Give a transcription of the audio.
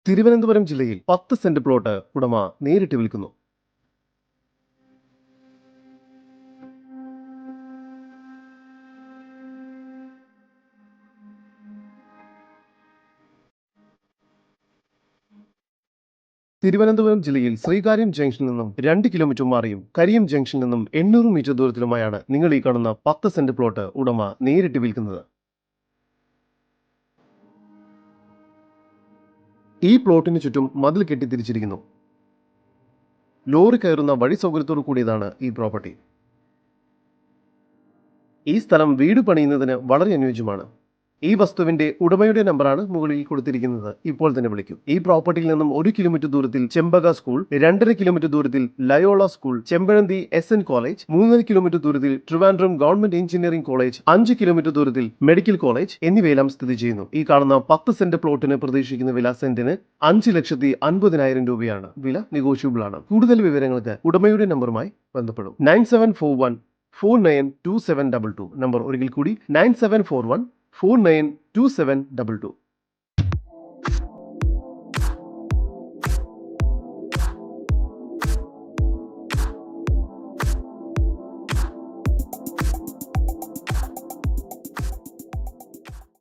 തിരുവനന്തപുരം ജില്ലയിൽ 10 saint plot ഉടമ നേരിട്ട് വിൽക്കുന്നു. തിരുവനന്തപുരം ജില്ലയിൽ ശ്രീകാര്യം ജംഗ്ഷനിൽ നിന്നും 2 കിലോമീറ്റർ മാറിയും കരിയം ജംഗ്ഷനിൽ നിന്നും 800 മീറ്റർ ദൂരത്തിലുമായാണ് നിങ്ങൾ ഈ കാണുന്ന 10 സെന്റ് പ്ലോട്ട് ഉടമ നേരിട്ട് വിൽക്കുന്നത്. ഈ പ്ലോട്ടിന് ചുറ്റും മതിൽ കെട്ടിത്തിരിച്ചിരിക്കുന്നു. ലോറി കയറുന്ന വഴി സൗകര്യത്തോടു കൂടിയതാണ് ഈ പ്രോപ്പർട്ടി. ഈ സ്ഥലം വീട് പണിയുന്നതിന് വളരെ അനുയോജ്യമാണ്. ഈ വസ്തുവിന്റെ ഉടമയുടെ നമ്പറാണ് മുകളിൽ കൊടുത്തിരിക്കുന്നത്. ഇപ്പോൾ തന്നെ വിളിക്കൂ. ഈ പ്രോപ്പർട്ടിയിൽ നിന്നും 1 കിലോമീറ്റർ ദൂരത്തിൽ ചെമ്പക സ്കൂൾ, 2.5 കിലോമീറ്റർ ദൂരത്തിൽ Loyola school, Chempazhanthi SN college, 3.5 kilometre ദൂരത്തിൽ Trivandrum government engineering college, 5 kilometre ദൂരത്തിൽ മെഡിക്കൽ കോളേജ് എന്നിവയെല്ലാം സ്ഥിതി ചെയ്യുന്നു. ഈ കാണുന്ന 10 സെന്റ് പ്ലോട്ടിന് പ്രതീക്ഷിക്കുന്ന വില സെന്റിന് 5,50,000 രൂപയാണ്. വില നെഗോഷ്യബിൾ ആണ്. കൂടുതൽ വിവരങ്ങൾക്ക് ഉടമയുടെ നമ്പറുമായി ബന്ധപ്പെടും. 9741492722. നമ്പർ ഒരിക്കൽ കൂടി 9741492722.